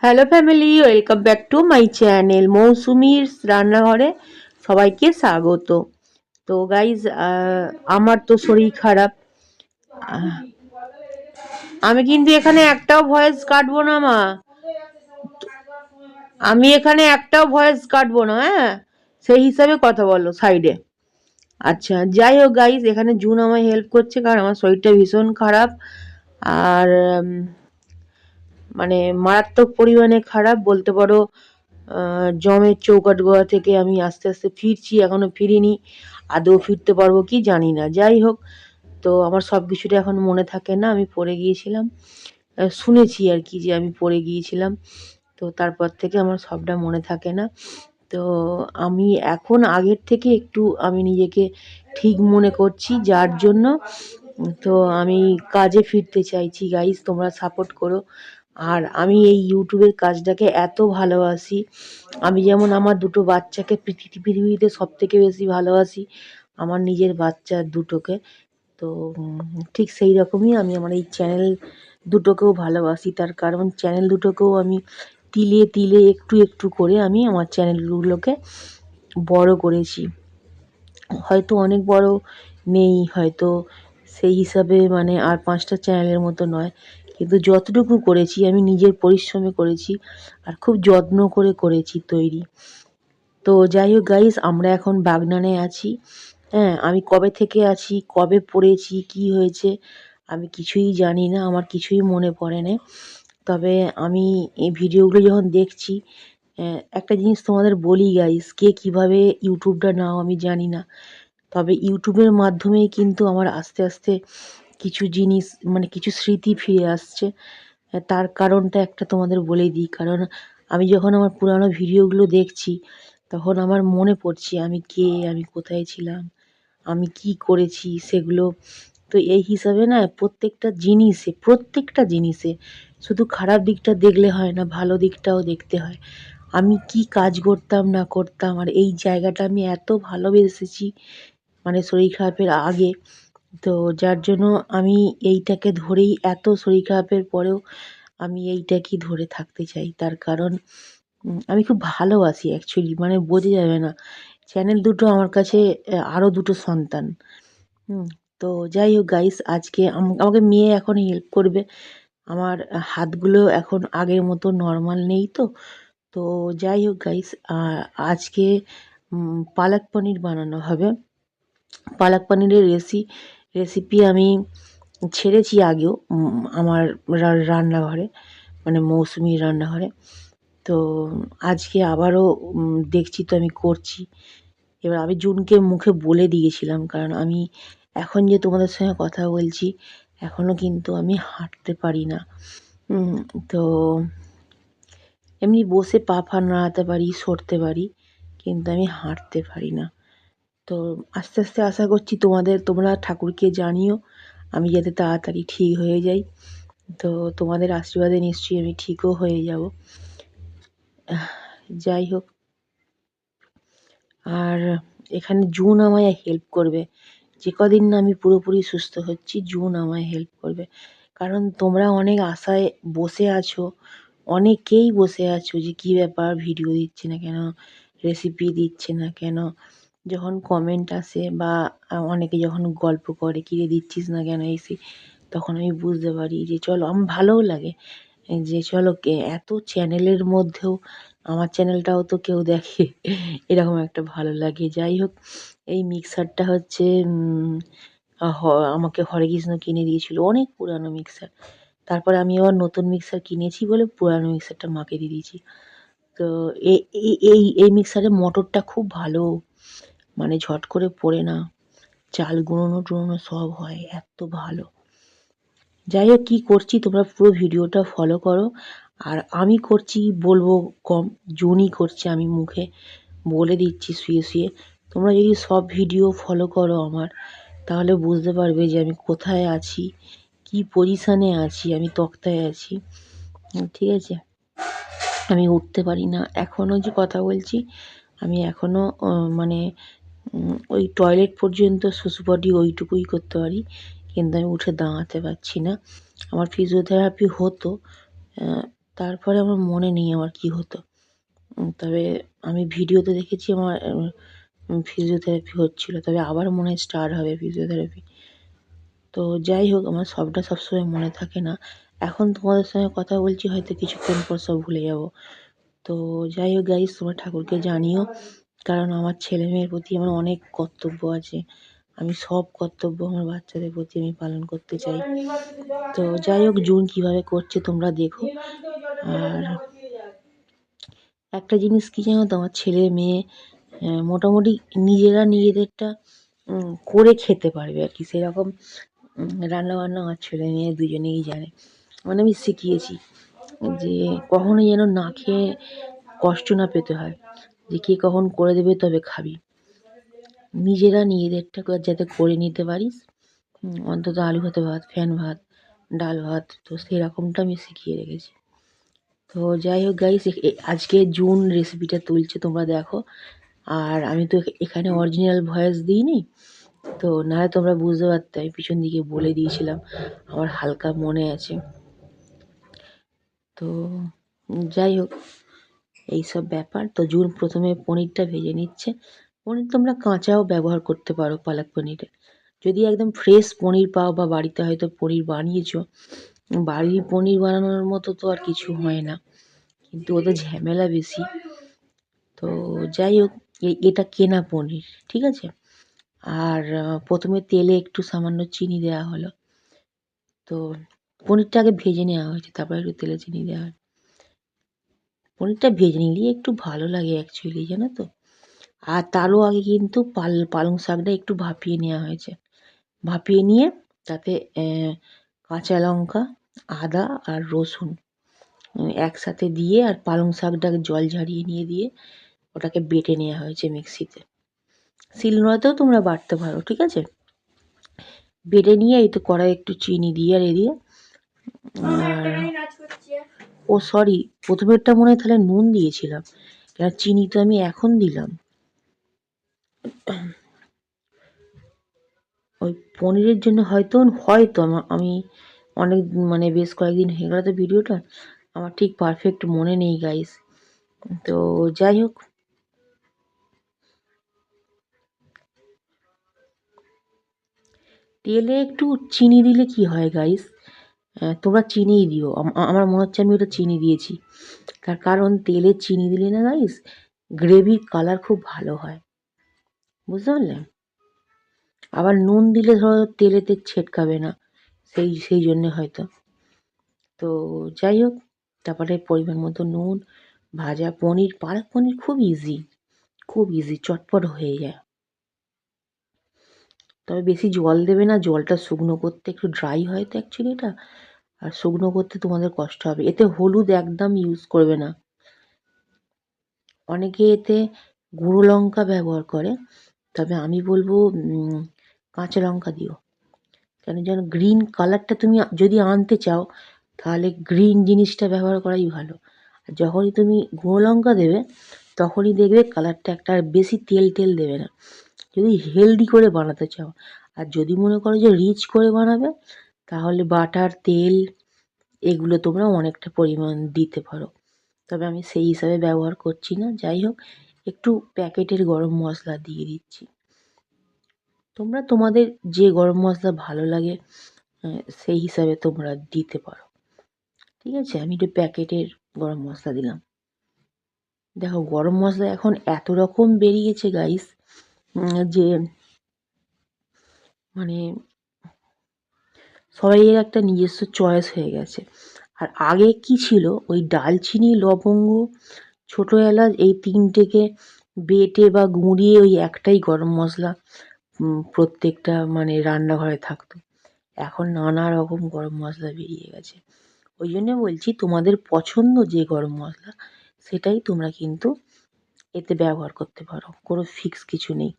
Hello family, welcome back to my channel মৌসুমীর রান্নাঘরে সবাইকে স্বাগত। তো গাইজ, আমার তো শরীর খারাপ। আহ, আমি কিন্তু এখানে একটাও ভয়েস কাটবো না মা। আমি এখানে একটাও ভয়েস কাটবো না, হ্যাঁ? সেই হিসাবে কথা বলো সাইডে। আচ্ছা, যাই হোক গাইজ, এখানে জুন আমায় হেল্প করছে কারণ আমার শরীরটা ভীষণ খারাপ। আর মানে মারাত্মক পরিমাণে খারাপ বলতে পারো। জমের চৌকাঠ গোয়া থেকে আমি আস্তে আস্তে ফিরছি, এখনো ফিরিনি। আদৌ ফিরতে পারবো কি জানি না। যাই হোক, তো আমার সব কিছুটা এখন মনে থাকে না। আমি পড়ে গিয়েছিলাম, শুনেছি আর কি যে আমি পড়ে গিয়েছিলাম। তো তারপর থেকে আমার সবটা মনে থাকে না। তো আমি এখন আগের থেকে একটু আমি নিজেকে ঠিক মনে করছি, যার জন্য তো আমি কাজে ফিরতে চাইছি। গাইজ, তোমরা সাপোর্ট করো। আর আমি এই ইউটিউবের কাজটাকে এত ভালোবাসি। আমি যেমন আমার দুটো বাচ্চাকে পৃথিবীতে সব থেকে বেশি ভালোবাসি, আমার নিজের বাচ্চা দুটোকে। তো ঠিক সেই রকমই আমি আমার এই চ্যানেল দুটোকেও ভালোবাসি। তার কারণ চ্যানেল দুটোকেও আমি তিলে তিলে একটু একটু করে আমি আমার চ্যানেলগুলোকে বড় করেছি। হয়তো অনেক বড় নেই, হয়তো সেই হিসাবে মানে আর 5টা চ্যানেলের মতো নয়। কিন্তু যতটুকু করেছি আমি নিজের পরিশ্রমে করেছি, আর খুব যত্ন করে করেছি তৈরি। তো যাই হোক গাইস, আমরা এখন বাগনানে আছি। হ্যাঁ, আমি কবে থেকে আছি, কবে পড়েছি, কি হয়েছে আমি কিছুই জানি না, আমার কিছুই মনে পড়ে না। তবে আমি এই ভিডিওগুলো যখন দেখছি, একটা জিনিস তোমাদের বলি গাইস, কে কিভাবে ইউটিউবটা নাও আমি জানি না, তবে ইউটিউবের মাধ্যমেই কিন্তু আমার আস্তে আস্তে কিছু জিনিস মানে কিছু স্মৃতি ফিরে আসছে। তার কারণটা একটা তোমাদের বলে দিই। কারণ আমি যখন আমার পুরানো ভিডিওগুলো দেখছি, তখন আমার মনে পড়ছে আমি কে, আমি কোথায় ছিলাম, আমি কি করেছি সেগুলো। তো এই হিসাবে না, প্রত্যেকটা জিনিসে শুধু খারাপ দিকটা দেখলে হয় না, ভালো দিকটাও দেখতে হয়। আমি কি কাজ করতাম না করতাম, আর এই জায়গাটা আমি এত ভালোবেসেছি মানে শরীর খারাপের আগে। তো যার জন্য আমি এইটাকে ধরেই, এত শরীর খারাপের পরেও আমি এইটাকেই ধরে থাকতে চাই। তার কারণ আমি খুব ভালোবাসি অ্যাকচুয়ালি, মানে বোঝা যাবে না। চ্যানেল দুটো আমার কাছে আরও দুটো সন্তান। হুম। তো যাই হোক গাইস, আজকে আমাকে মেয়ে এখন হেল্প করবে। আমার হাতগুলো এখন আগের মতো নর্মাল নেই তো। তো যাই হোক গাইস, আজকে পালক পনির বানানো হবে। পালক পনিরের রেসিপি আমি ছেড়েছি আগেও আমার রান্নাঘরে, মানে মৌসুমীর রান্নাঘরে। তো আজকে আবারও দেখছি তো আমি করছি। এবার আমি জুনকে মুখে বলে দিয়েছিলাম, কারণ আমি এখন যে তোমাদের সঙ্গে কথা বলছি, এখনও কিন্তু আমি হাঁটতে পারি না। তো এমনি বসে পা ফা নাড়াতে পারি, সরতে পারি, কিন্তু আমি হাঁটতে পারি না। তো আস্তে আস্তে আশা করছি তোমরা ঠাকুরকে জানিও আমি যাতে তাড়াতাড়ি ঠিক হয়ে যাই। তো তোমাদের আশীর্বাদে নিশ্চয়ই আমি ঠিকও হয়ে যাব। যাই হোক, আর এখানে জুন আমায় হেল্প করবে। যে কদিন না আমি পুরোপুরি সুস্থ হচ্ছি, জুন আমায় হেল্প করবে। কারণ তোমরা অনেক আশায় বসে আছো, অনেকেই বসে আছো যে কী ব্যাপার, ভিডিও দিচ্ছে না কেন, রেসিপি দিচ্ছে না কেন। যখন কমেন্ট আসে বা অনেকে যখন গল্প করে কিরে দিচ্ছিস না কেন এই সেই, তখন আমি বুঝতে পারি যে চলো, আমার ভালোও লাগে যে চলো এত চ্যানেলের মধ্যেও আমার চ্যানেলটাও তো কেউ দেখে, এরকম একটা ভালো লাগে। যাই হোক, এই মিক্সারটা হচ্ছে আমাকে হরেকৃষ্ণ কিনে দিয়েছিল, অনেক পুরানো মিক্সার। তারপরে আমি আবার নতুন মিক্সার কিনেছি বলে পুরানো মিক্সারটা মাকে দিয়ে দিয়েছি। তো এই এই এই মিক্সারের মোটরটা খুব ভালো, মানে ঝট করে পড়ে না, চাল গুঁড়োনো টুড়োনো সব হয়, এত ভালো। যাই হোক, কী করছি তোমরা পুরো ভিডিওটা ফলো করো। আর আমি করছি বলবো কম, জুনই করছে, আমি মুখে বলে দিচ্ছি শুয়ে শুয়ে। তোমরা যদি সব ভিডিও ফলো করো আমার, তাহলে বুঝতে পারবে যে আমি কোথায় আছি, কি পজিশানে আছি। আমি তক্তায় আছি, ঠিক আছে? আমি উঠতে পারি না এখনও যে কথা বলছি, আমি এখনও মানে ওই টয়লেট পর্যন্ত শুশুপটি ওইটুকুই করতে পারি, কিন্তু আমি উঠে দাঁড়াতে পারছি না। আমার ফিজিওথেরাপি হতো, তারপরে আমার মনে নেই আমার কি হতো। তবে আমি ভিডিওতে দেখেছি আমার ফিজিওথেরাপি হচ্ছিল, তবে আবার মনে হয় স্টার্ট হবে ফিজিওথেরাপি। তো যাই হোক, আমার সবটা সবসময় মনে থাকে না। এখন তোমাদের সঙ্গে কথা বলছি, হয়তো কিছুক্ষণ পর সব ভুলে যাব। তো যাই হোক গাইস, তোমরা ঠাকুরকে জানিও, কারণ আমার ছেলে মেয়ের প্রতি আমার অনেক কর্তব্য আছে। আমি সব কর্তব্য আমার বাচ্চাদের প্রতি আমি পালন করতে চাই। তো যাই হোক, জুন কিভাবে করছে তোমরা দেখো। আর একটা জিনিস কি জানো তো, আমার ছেলে মেয়ে মোটামুটি নিজেরা নিজেদেরটা করে খেতে পারবে আর কি। সেরকম রান্নাবান্না আমার ছেলে মেয়ে দুজনেই জানে। মানে আমি শিখিয়েছি যে কখনোই যেন না খেয়ে কষ্ট না পেতে হয়, যে কে কখন করে দেবে তবে খাবি। নিজেরা নিজেদেরটা যাতে করে নিতে পারিস, অন্তত আলু ভাতে ভাত, ফ্যান ভাত, ডাল ভাত, তো সেরকমটা আমি শিখিয়ে রেখেছি। তো যাই হোক গাইস, আজকে জুন রেসিপিটা তুলছে, তোমরা দেখো। আর আমি তো এখানে অরিজিনাল ভয়েস দিইনি, তো নাহলে তোমরা বুঝতে পারতে, আমি পিছন দিকে বলে দিয়েছিলাম, আমার হালকা মনে আছে। তো যাই হোক, এইসব ব্যাপার। তো জুন প্রথমে পনিরটা ভেজে নিচ্ছে। পনির তোমরা কাঁচাও ব্যবহার করতে পারো পালক পনিরে, যদি একদম ফ্রেশ পনির পাও বা বাড়িতে হয়তো পনির বানিয়েছো। বাড়ির পনির বানানোর মতো তো আর কিছু হয় না, কিন্তু ওদের ঝামেলা বেশি। তো যাই হোক, এটা কেনা পনির, ঠিক আছে। আর প্রথমে তেলে একটু সামান্য চিনি দেওয়া হলো। তো পনিরটা আগে ভেজে নেওয়া হয়েছে, তারপর একটু তেলে চিনি দেওয়া হয়। পনিরটা ভেজে নিলেই একটু ভালো লাগে অ্যাকচুয়ালি, জানো তো। আর তারও আগে কিন্তু পালং শাকটা একটু ভাপিয়ে নেওয়া হয়েছে। ভাপিয়ে নিয়ে তাতে কাঁচা লঙ্কা, আদা আর রসুন একসাথে দিয়ে, আর পালং শাকটাকে জল ঝারিয়ে নিয়ে দিয়ে ওটাকে বেটে নেওয়া হয়েছে মিক্সিতে। শিলনোড়াতেও তোমরা বাটতে পারো, ঠিক আছে। বেটে নিয়ে এই তো কড়াই একটু চিনি দিয়ে আর দিয়ে, আর ও সরি, প্রথমেরটা মনে হয় তাহলে নুন দিয়েছিলাম, কেন চিনি তো আমি এখন দিলাম। ওই পনিরের জন্য হয়তো হয়তো আমি অনেক মানে বেশ কয়েকদিন হয়ে গেল তো ভিডিওটা, আমার ঠিক পারফেক্ট মনে নেই গাইস। তো যাই হোক, তেলে একটু চিনি দিলে কি হয় গাইস, তোমরা চিনিই দিও। আমার মনে হচ্ছে আমি ওটা চিনি দিয়েছি, তার কারণ তেলে চিনি দিলে না গাইস, গ্রেভির কালার খুব ভালো হয়, বুঝতে পারলে। আবার নুন দিলে ধরো তেলেতে ছেটকাবে না, সেই জন্যে হয়তো। তো যাই হোক, তারপরে পরিমাণ মতো নুন, ভাজা পনির, পালক পনির খুব ইজি, খুব ইজি, চটপট হয়ে যায়। তবে বেশি জল দেবে না, জলটা শুকনো করতে একটু ড্রাই হয় তো অ্যাকচুয়ালি এটা, আর শুকনো করতে তোমাদের কষ্ট হবে। এতে হলুদ একদম ইউজ করবে না। অনেকে এতে গুঁড়ো লঙ্কা ব্যবহার করে, তবে আমি বলবো কাঁচা লঙ্কা দিও। কেন যেন গ্রিন কালারটা তুমি যদি আনতে চাও, তাহলে গ্রিন জিনিসটা ব্যবহার করাই ভালো। আর যখনই তুমি গুঁড়ো লঙ্কা দেবে, তখনই দেখবে কালারটা একটা, আর বেশি তেল তেল দেবে না যদি হেলদি করে বানাতে চাও। আর যদি মনে করো যে রিচ করে বানাবে, তাহলে বাটার, তেল এগুলো তোমরা অনেকটা পরিমাণ দিতে পারো, তবে আমি সেই হিসাবে ব্যবহার করছি না। যাই হোক, একটু প্যাকেটের গরম মশলা দিয়ে দিচ্ছি। তোমরা তোমাদের যে গরম মশলা ভালো লাগে সেই হিসাবে তোমরা দিতে পারো, ঠিক আছে। আমি একটু প্যাকেটের গরম মশলা দিলাম। দেখো, গরম মশলা এখন এত রকম বেরিয়েছে গাইস, যে মানে সবাই এর একটা নিজস্ব চয়েস হয়ে গেছে। আর আগে কি ছিল, ওই ডালচিনি, লবঙ্গ, ছোটো এলাচ, এই তিনটেকে বেটে বা গুঁড়িয়ে ওই একটাই গরম মশলা প্রত্যেকটা মানে রান্নাঘরে থাকতো। এখন নানা রকম গরম মশলা বেরিয়ে গেছে। ওই জন্যে বলছি, তোমাদের পছন্দ যে গরম মশলা, সেটাই তোমরা কিন্তু এতে ব্যবহার করতে পারো, কোনো ফিক্স কিছু নেই,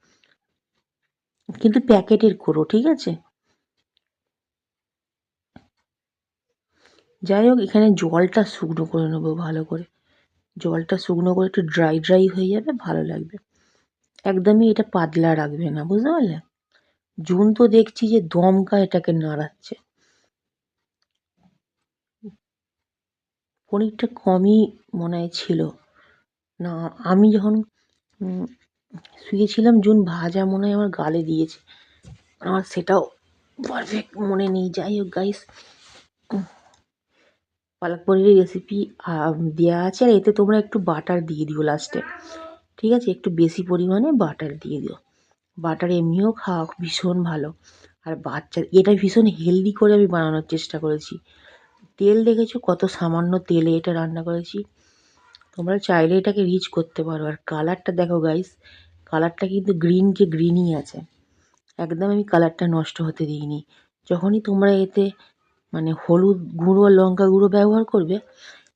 কিন্তু প্যাকেটের করো, ঠিক আছে। যাই হোক, এখানে জলটা শুকনো করে নেবো ভালো করে। জলটা শুকনো করে একটু ড্রাই ড্রাই হয়ে যাবে, ভালো লাগবে। একদমই এটা পাতলা রাখবে না, বুঝতে পারলে। জুন তো দেখছি যে দমকা এটাকে নাড়াচ্ছে। পনিরটা কমই মনে হয় ছিল। না, আমি যখন শুয়েছিলাম ভাজা মনে হয় আমার গালে দিয়েছে। আমার সেটাও পারফেক্ট মনে নেই। যাই হোক গাইস, পালক পনিরের রেসিপি দেওয়া আছে, আর এতে তোমরা একটু বাটার দিয়ে দিও লাস্টে, ঠিক আছে? একটু বেশি পরিমাণে বাটার দিয়ে দিও। বাটার এমনিও খাওয়া ভীষণ ভালো, আর এটা ভীষণ হেলদি করে আমি বানানোর চেষ্টা করেছি। তেল দেখেছো কত সামান্য তেলে এটা রান্না করেছি। তোমরা চাইলে এটাকে রিচ করতে পারো। আর কালারটা দেখো গাইস, কালারটা কিন্তু গ্রিনই আছে। একদম আমি কালারটা নষ্ট হতে দিইনি। যখনই তোমরা এতে মানে হলুদ গুঁড়ো লঙ্কা গুঁড়ো ব্যবহার করবে,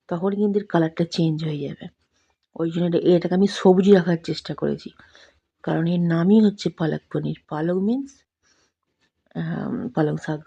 তখন কিন্তু এর কালারটা চেঞ্জ হয়ে যাবে। ওই জন্য এটাকে আমি সবজি রাখার চেষ্টা করেছি, কারণ এর নামই হচ্ছে পালক পনির। পালক মিন্স পালং শাক।